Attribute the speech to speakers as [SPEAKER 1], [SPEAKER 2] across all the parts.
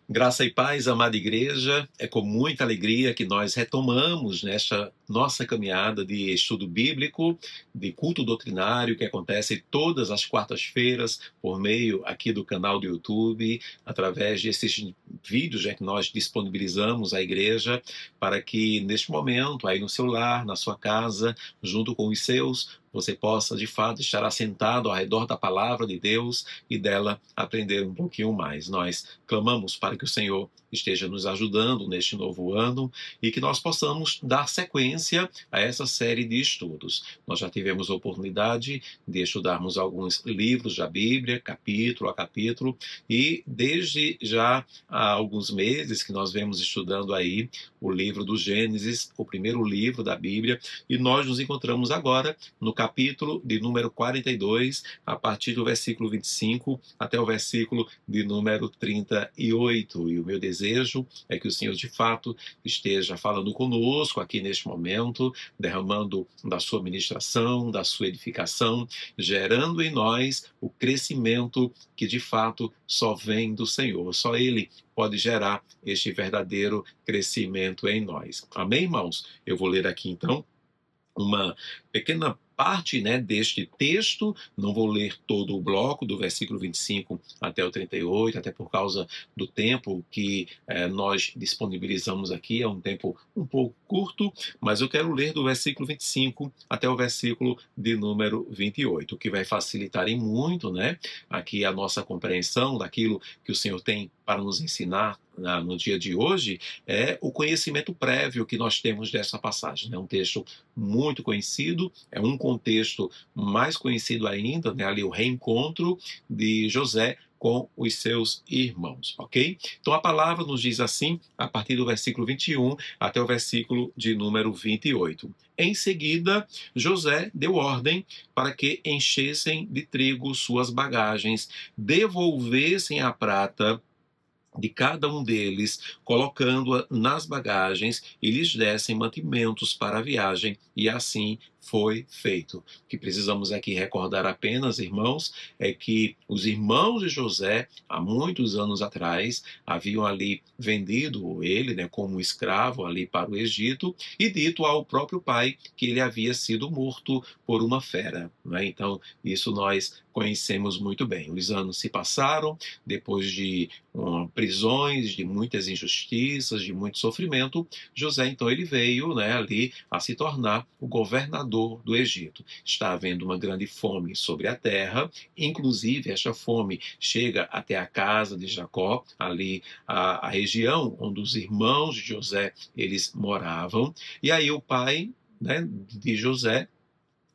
[SPEAKER 1] Graça e paz, amada igreja, é com muita alegria que nós retomamos nesta nossa caminhada de estudo bíblico, de culto doutrinário, que acontece todas as quartas-feiras por meio aqui do canal do YouTube, através desses vídeos que nós disponibilizamos à igreja, para que neste momento, aí no seu lar, na sua casa, junto com os seus, você possa, de fato, estar assentado ao redor da palavra de Deus e dela aprender um pouquinho mais. Nós clamamos para que o Senhor esteja nos ajudando neste novo ano e que nós possamos dar sequência a essa série de estudos. Nós já tivemos a oportunidade de estudarmos alguns livros da Bíblia, capítulo a capítulo, e desde já há alguns meses que nós vemos estudando aí o livro do Gênesis, o primeiro livro da Bíblia, e nós nos encontramos agora no capítulo de número 42, a partir do versículo 25 até o versículo de número 38. E o meu desejo é que o Senhor, de fato, esteja falando conosco aqui neste momento, derramando da sua ministração, da sua edificação, gerando em nós o crescimento que, de fato, só vem do Senhor. Só Ele pode gerar este verdadeiro crescimento em nós. Amém, irmãos? Eu vou ler aqui, então, uma pequena parte, deste texto. Não vou ler todo o bloco, do versículo 25 até o 38, até por causa do tempo que nós disponibilizamos aqui, é um tempo um pouco curto, mas eu quero ler do versículo 25 até o versículo de número 28, o que vai facilitar em muito, aqui a nossa compreensão daquilo que o Senhor tem para nos ensinar no dia de hoje, é o conhecimento prévio que nós temos dessa passagem. É um texto muito conhecido, é um contexto mais conhecido ainda, ali o reencontro de José com os seus irmãos, ok? Então a palavra nos diz assim, a partir do versículo 21 até o versículo de número 28. Em seguida, José deu ordem para que enchessem de trigo suas bagagens, devolvessem a prata de cada um deles, colocando-a nas bagagens e lhes dessem mantimentos para a viagem, e assim foi feito. O que precisamos aqui recordar apenas, irmãos, é que os irmãos de José, há muitos anos atrás, haviam ali vendido ele, como escravo ali para o Egito, e dito ao próprio pai que ele havia sido morto por uma fera. Então, isso nós conhecemos muito bem. Os anos se passaram, depois de prisões, de muitas injustiças, de muito sofrimento, José, então, ele veio ali a se tornar o governador do Egito. Está havendo uma grande fome sobre a terra, inclusive esta fome chega até a casa de Jacó, ali a região onde os irmãos de José eles moravam, e aí o pai de José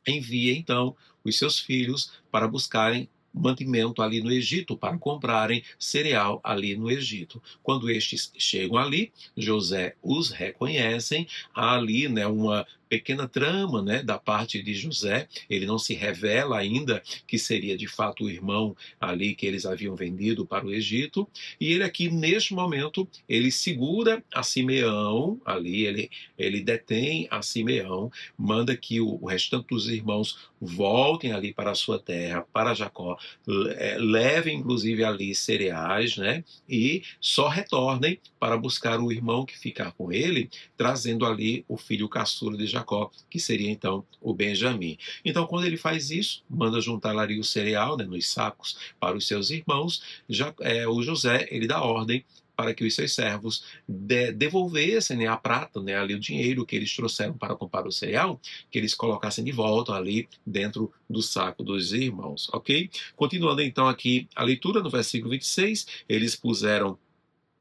[SPEAKER 1] envia então os seus filhos para buscarem mantimento ali no Egito, para comprarem cereal ali no Egito. Quando estes chegam ali, José os reconhecem, há ali uma pequena trama da parte de José, ele não se revela ainda que seria de fato o irmão ali que eles haviam vendido para o Egito, e ele aqui neste momento, ele segura a Simeão ali, ele detém a Simeão, manda que o restante dos irmãos voltem ali para a sua terra, para Jacó, levem inclusive ali cereais, e só retornem para buscar o irmão que ficar com ele, trazendo ali o filho caçula de Jacó, que seria então o Benjamim. Então, quando ele faz isso, manda juntar ali o cereal nos sacos para os seus irmãos, o José ele dá ordem para que os seus servos devolvessem a prata, ali o dinheiro que eles trouxeram para comprar o cereal, que eles colocassem de volta ali dentro do saco dos irmãos, ok? Continuando então aqui a leitura no versículo 26, eles puseram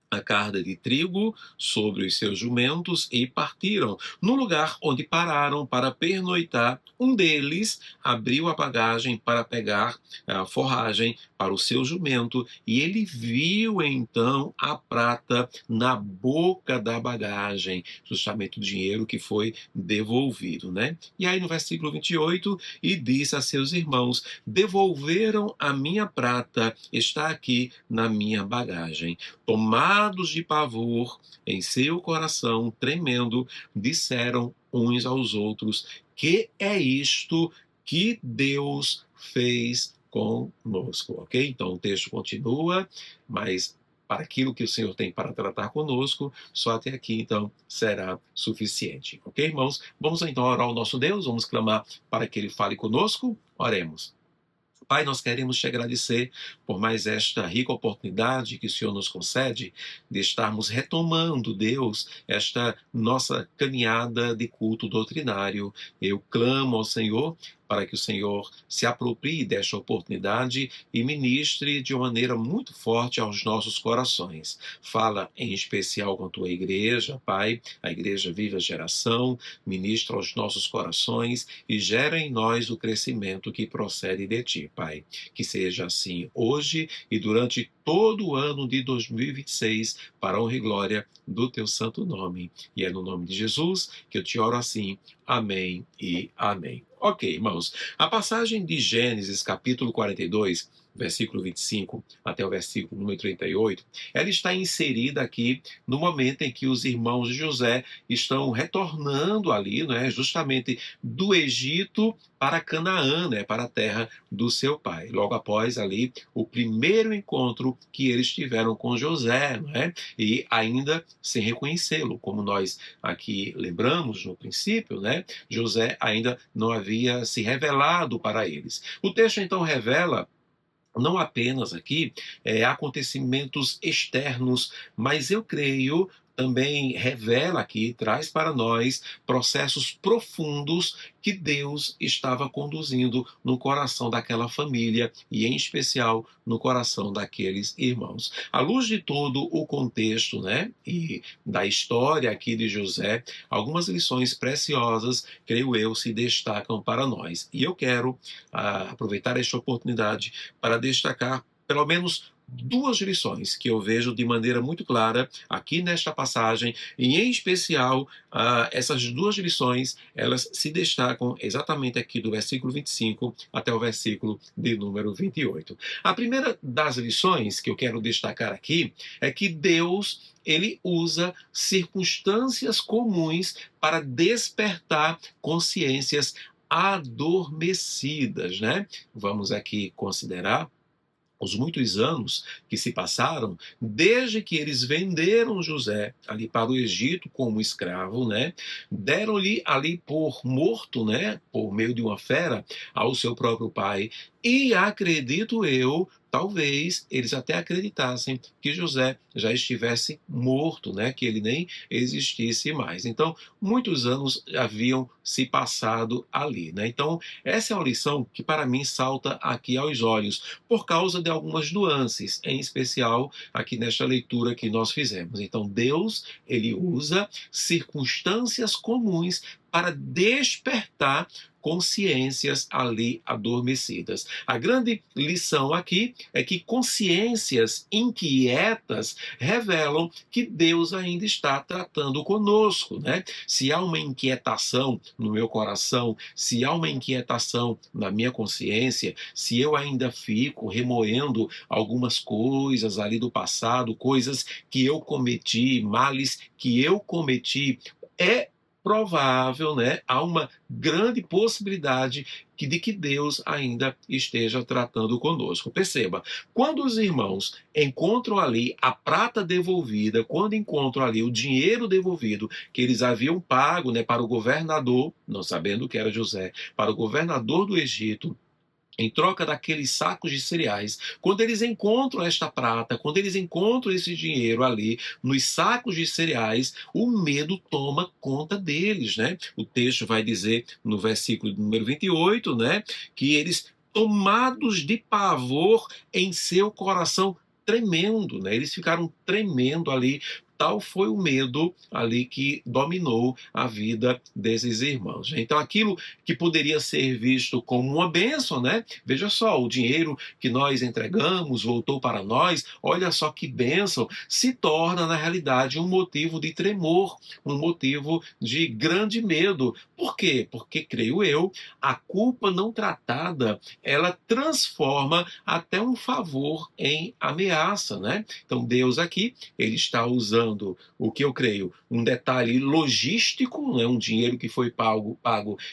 [SPEAKER 1] a carga de trigo sobre os seus jumentos e partiram. No lugar onde pararam para pernoitar, um deles abriu a bagagem para pegar a forragem para o seu jumento, e ele viu então a prata na boca da bagagem, justamente o dinheiro que foi devolvido, E aí no versículo 28, e disse a seus irmãos: devolveram a minha prata, está aqui na minha bagagem. Tomados de pavor, em seu coração tremendo, disseram uns aos outros, que é isto que Deus fez conosco, ok? Então o texto continua, mas para aquilo que o Senhor tem para tratar conosco, só até aqui, então, será suficiente. Ok, irmãos? Vamos então orar ao nosso Deus, vamos clamar para que Ele fale conosco. Oremos. Pai, nós queremos te agradecer por mais esta rica oportunidade que o Senhor nos concede de estarmos retomando, Deus, esta nossa caminhada de culto doutrinário. Eu clamo ao Senhor para que o Senhor se aproprie desta oportunidade e ministre de uma maneira muito forte aos nossos corações. Fala em especial com a tua igreja, Pai, a Igreja Viva Geração, ministra aos nossos corações e gera em nós o crescimento que procede de ti, Pai. Que seja assim hoje e durante todo o ano de 2026, para a honra e glória do teu santo nome. E é no nome de Jesus que eu te oro assim. Amém e amém. Ok, irmãos, a passagem de Gênesis, capítulo 42, versículo 25 até o versículo número 38, ela está inserida aqui no momento em que os irmãos de José estão retornando ali, né, justamente do Egito para Canaã, né, para a terra do seu pai. Logo após ali o primeiro encontro que eles tiveram com José, né, e ainda sem reconhecê-lo, como nós aqui lembramos no princípio, né, José ainda não havia se revelado para eles. O texto então revela não apenas aqui acontecimentos externos, mas eu creio também revela aqui, traz para nós processos profundos que Deus estava conduzindo no coração daquela família e em especial no coração daqueles irmãos. À luz de todo o contexto, né, e da história aqui de José, algumas lições preciosas, creio eu, se destacam para nós. E eu quero aproveitar esta oportunidade para destacar pelo menos duas lições que eu vejo de maneira muito clara aqui nesta passagem, e em especial essas duas lições, elas se destacam exatamente aqui do versículo 25 até o versículo de número 28. A primeira das lições que eu quero destacar aqui é que Deus, ele usa circunstâncias comuns para despertar consciências adormecidas, né? Vamos aqui considerar os muitos anos que se passaram desde que eles venderam José ali para o Egito como escravo, né? Deram-lhe ali por morto, né? Por meio de uma fera ao seu próprio pai. E acredito eu, talvez eles até acreditassem que José já estivesse morto, né? Que ele nem existisse mais. Então, muitos anos haviam se passado ali, né? Então, essa é uma lição que para mim salta aqui aos olhos, por causa de algumas nuances, em especial aqui nesta leitura que nós fizemos. Então, Deus, ele usa circunstâncias comuns para despertar consciências ali adormecidas. A grande lição aqui é que consciências inquietas revelam que Deus ainda está tratando conosco, né? Se há uma inquietação no meu coração, se há uma inquietação na minha consciência, se eu ainda fico remoendo algumas coisas ali do passado, coisas que eu cometi, males que eu cometi, é provável, né? Há uma grande possibilidade de que Deus ainda esteja tratando conosco. Perceba, quando os irmãos encontram ali a prata devolvida, quando encontram ali o dinheiro devolvido que eles haviam pago, né, para o governador, não sabendo que era José, para o governador do Egito, em troca daqueles sacos de cereais, quando eles encontram esta prata, quando eles encontram esse dinheiro ali nos sacos de cereais, o medo toma conta deles, né? O texto vai dizer no versículo número 28, né, que eles, tomados de pavor em seu coração tremendo, né? Eles ficaram tremendo ali. Tal foi o medo ali que dominou a vida desses irmãos. Então, aquilo que poderia ser visto como uma bênção, né? Veja só, o dinheiro que nós entregamos voltou para nós, olha só que bênção, se torna, na realidade, um motivo de tremor, um motivo de grande medo. Por quê? Porque, creio eu, a culpa não tratada, ela transforma até um favor em ameaça, né? Então, Deus aqui, ele está usando deixando o que eu creio, um detalhe logístico, né, um dinheiro que foi pago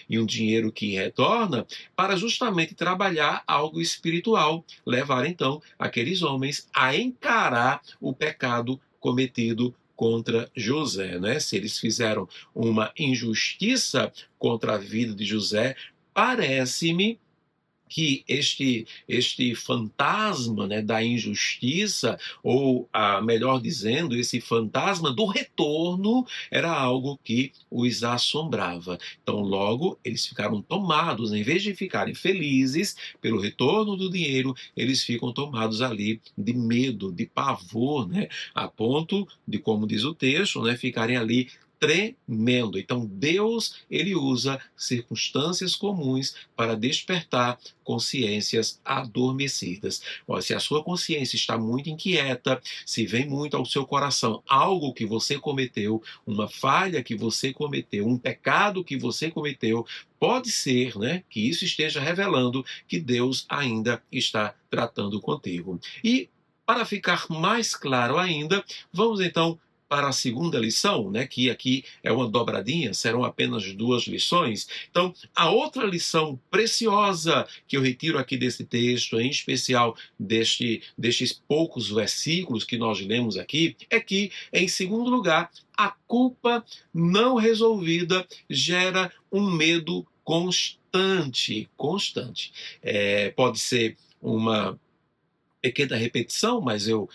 [SPEAKER 1] e um dinheiro que retorna, para justamente trabalhar algo espiritual, levar então aqueles homens a encarar o pecado cometido contra José, né? Se eles fizeram uma injustiça contra a vida de José, parece-me que este fantasma, né, da injustiça, ou melhor dizendo, esse fantasma do retorno, era algo que os assombrava. Então, logo, eles ficaram tomados, em vez de ficarem felizes pelo retorno do dinheiro, eles ficam tomados ali de medo, de pavor, né, a ponto de, como diz o texto, né, ficarem ali tremendo. Então Deus, ele usa circunstâncias comuns para despertar consciências adormecidas. Se a sua consciência está muito inquieta, se vem muito ao seu coração algo que você cometeu, uma falha que você cometeu, um pecado que você cometeu, pode ser, né, que isso esteja revelando que Deus ainda está tratando contigo. E para ficar mais claro ainda, vamos então para a segunda lição, né, que aqui é uma dobradinha, serão apenas 2 lições. Então, a outra lição preciosa que eu retiro aqui desse texto, em especial destes poucos versículos que nós lemos aqui, é que, em segundo lugar, a culpa não resolvida gera um medo constante. Pode ser uma pequena repetição, mas eu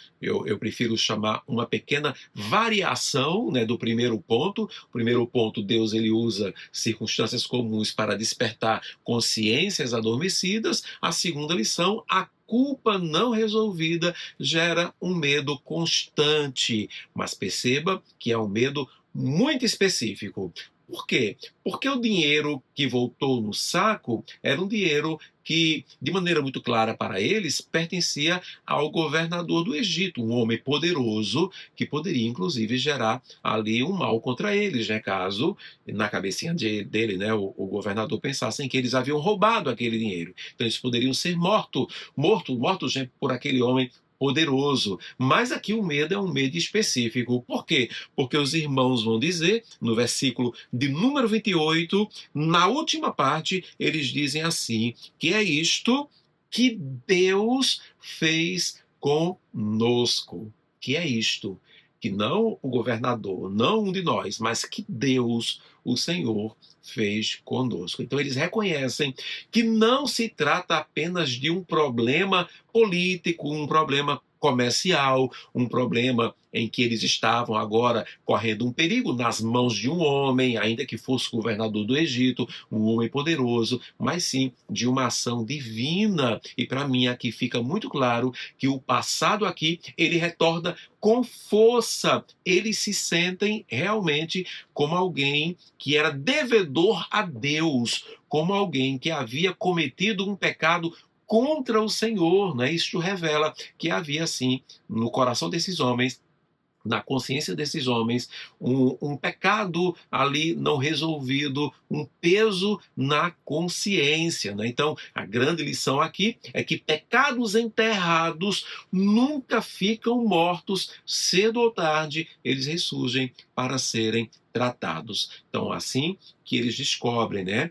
[SPEAKER 1] prefiro chamar uma pequena variação, né, do primeiro ponto. O primeiro ponto, Deus, ele usa circunstâncias comuns para despertar consciências adormecidas. A segunda lição, a culpa não resolvida gera um medo constante, mas perceba que é um medo muito específico. Por quê? Porque o dinheiro que voltou no saco era um dinheiro que, de maneira muito clara para eles, pertencia ao governador do Egito, um homem poderoso que poderia, inclusive, gerar ali um mal contra eles, né? Caso, na cabecinha dele, né, o governador pensasse que eles haviam roubado aquele dinheiro. Então, eles poderiam ser mortos, né, por aquele homem poderoso. Mas aqui o medo é um medo específico. Por quê? Porque os irmãos vão dizer, no versículo de número 28, na última parte, eles dizem assim, que é isto que Deus fez conosco. Que é isto, que não o governador, não um de nós, mas que Deus, o Senhor, fez conosco. Então eles reconhecem que não se trata apenas de um problema político, um problema comercial, um problema em que eles estavam agora correndo um perigo nas mãos de um homem, ainda que fosse governador do Egito, um homem poderoso, mas sim de uma ação divina. E para mim aqui fica muito claro que o passado aqui, ele retorna com força. Eles se sentem realmente como alguém que era devedor a Deus, como alguém que havia cometido um pecado contra o Senhor, né? Isso revela que havia, sim, no coração desses homens, na consciência desses homens, um pecado ali não resolvido, um peso na consciência, né? Então, a grande lição aqui é que pecados enterrados nunca ficam mortos, cedo ou tarde eles ressurgem para serem tratados. Então, assim que eles descobrem, né,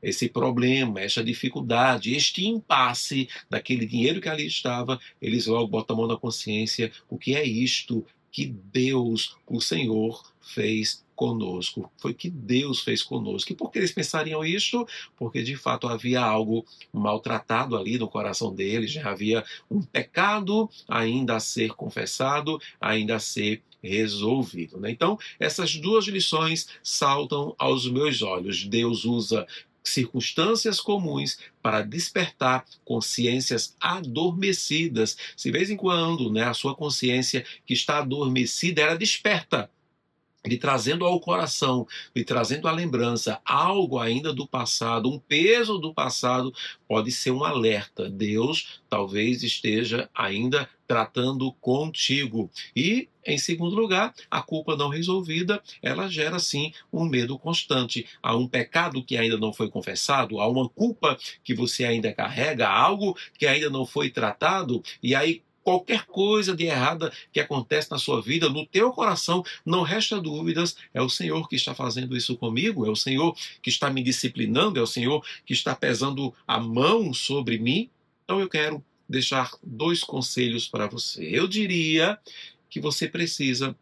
[SPEAKER 1] esse problema, essa dificuldade, este impasse daquele dinheiro que ali estava, eles logo botam a mão na consciência: o que é isto que Deus, o Senhor, fez conosco? Foi que Deus fez conosco. E por que eles pensariam isto? Porque de fato havia algo maltratado ali no coração deles, já havia um pecado ainda a ser confessado, ainda a ser resolvido, né? Então, essas 2 lições saltam aos meus olhos. Deus usa circunstâncias comuns para despertar consciências adormecidas. Se de vez em quando, né, a sua consciência que está adormecida, ela desperta, lhe trazendo ao coração, lhe trazendo à lembrança algo ainda do passado, um peso do passado, pode ser um alerta. Deus talvez esteja ainda tratando contigo. E, em segundo lugar, a culpa não resolvida, ela gera, sim, um medo constante. Há um pecado que ainda não foi confessado, há uma culpa que você ainda carrega, há algo que ainda não foi tratado, e aí, qualquer coisa de errada que acontece na sua vida, no teu coração, não resta dúvidas, é o Senhor que está fazendo isso comigo, é o Senhor que está me disciplinando, é o Senhor que está pesando a mão sobre mim. Então eu quero deixar dois conselhos para você. Eu diria que você precisa,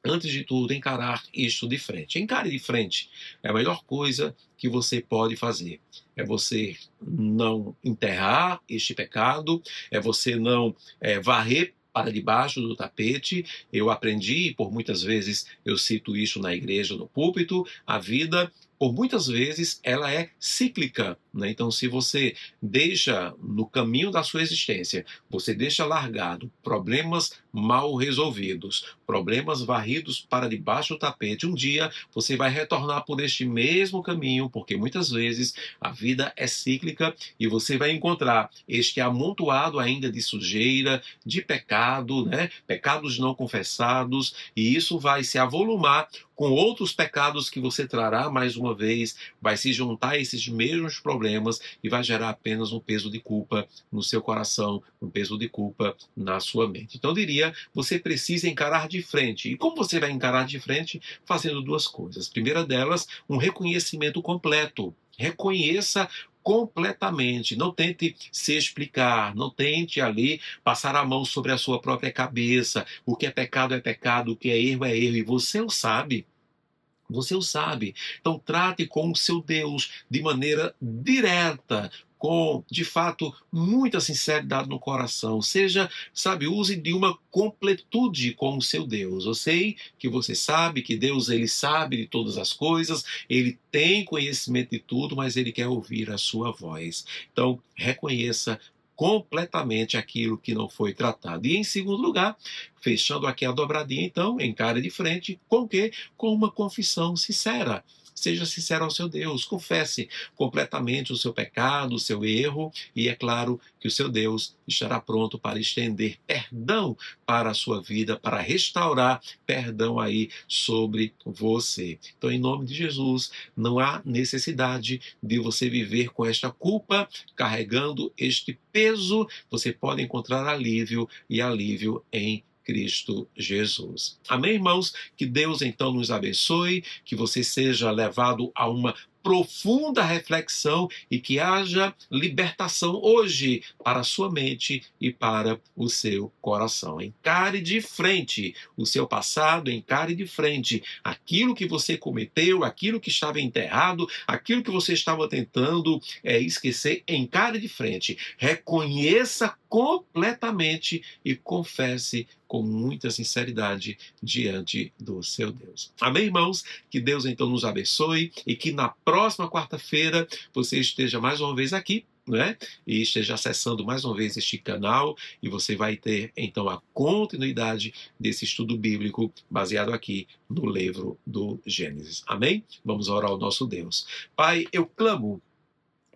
[SPEAKER 1] antes de tudo, encarar isto de frente. Encare de frente. É a melhor coisa que você pode fazer. É você não enterrar este pecado, é você não varrer para debaixo do tapete. Eu aprendi, por muitas vezes eu cito isso na igreja, no púlpito, a vida, por muitas vezes, ela é cíclica, né? Então, se você deixa no caminho da sua existência, você deixa largado problemas mal resolvidos, problemas varridos para debaixo do tapete, um dia você vai retornar por este mesmo caminho, porque muitas vezes a vida é cíclica e você vai encontrar este amontoado ainda de sujeira, de pecado, né? Pecados não confessados, e isso vai se avolumar com outros pecados que você trará mais uma vez, vai se juntar a esses mesmos problemas e vai gerar apenas um peso de culpa no seu coração, um peso de culpa na sua mente. Então eu diria, você precisa encarar de frente. E como você vai encarar de frente? Fazendo duas coisas. A primeira delas, um reconhecimento completo. Reconheça completamente, não tente se explicar, não tente ali passar a mão sobre a sua própria cabeça. O que é pecado, o que é erro, e você o sabe. Você o sabe. Então trate com o seu Deus de maneira direta, com, de fato, muita sinceridade no coração. Seja, sabe, use de uma completude com o seu Deus. Eu sei que você sabe que Deus, ele sabe de todas as coisas, ele tem conhecimento de tudo, mas ele quer ouvir a sua voz. Então, reconheça completamente aquilo que não foi tratado. E em segundo lugar, fechando aqui a dobradinha, então, encare de frente com o quê? Com uma confissão sincera. Seja sincero ao seu Deus, confesse completamente o seu pecado, o seu erro, e é claro que o seu Deus estará pronto para estender perdão para a sua vida, para restaurar perdão aí sobre você. Então, em nome de Jesus, não há necessidade de você viver com esta culpa, carregando este peso. Você pode encontrar alívio, e alívio em Cristo Jesus. Amém, irmãos? Que Deus então nos abençoe, que você seja levado a uma profunda reflexão e que haja libertação hoje para a sua mente e para o seu coração. Encare de frente o seu passado, encare de frente aquilo que você cometeu, aquilo que estava enterrado, aquilo que você estava tentando esquecer, encare de frente. Reconheça completamente e confesse com muita sinceridade diante do seu Deus. Amém, irmãos? Que Deus então nos abençoe e que na próxima quarta-feira você esteja mais uma vez aqui, né? E esteja acessando mais uma vez este canal, e você vai ter então a continuidade desse estudo bíblico baseado aqui no livro do Gênesis. Amém? Vamos orar ao nosso Deus. Pai, eu clamo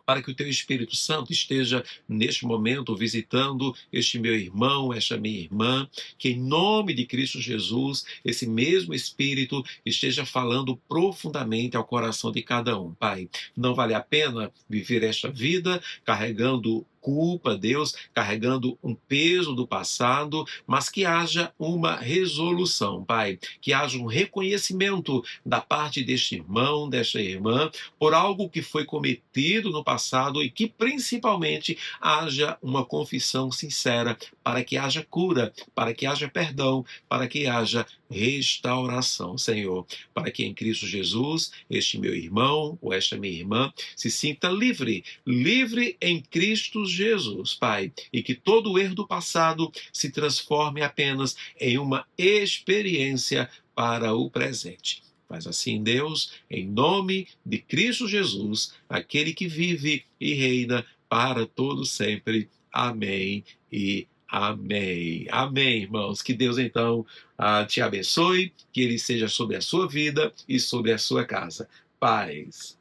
[SPEAKER 1] para que o teu Espírito Santo esteja neste momento visitando este meu irmão, esta minha irmã, que em nome de Cristo Jesus, esse mesmo Espírito esteja falando profundamente ao coração de cada um. Pai, não vale a pena viver esta vida carregando culpa, Deus, carregando um peso do passado, mas que haja uma resolução, Pai, que haja um reconhecimento da parte deste irmão, desta irmã, por algo que foi cometido no passado, e que principalmente haja uma confissão sincera, para que haja cura, para que haja perdão, para que haja restauração, Senhor, para que em Cristo Jesus este meu irmão ou esta minha irmã se sinta livre, livre em Cristo Jesus, Pai, e que todo o erro do passado se transforme apenas em uma experiência para o presente. Faz assim, Deus, em nome de Cristo Jesus, aquele que vive e reina para todo sempre. Amém e amém. Amém, irmãos. Que Deus, então, te abençoe, que Ele seja sobre a sua vida e sobre a sua casa. Paz.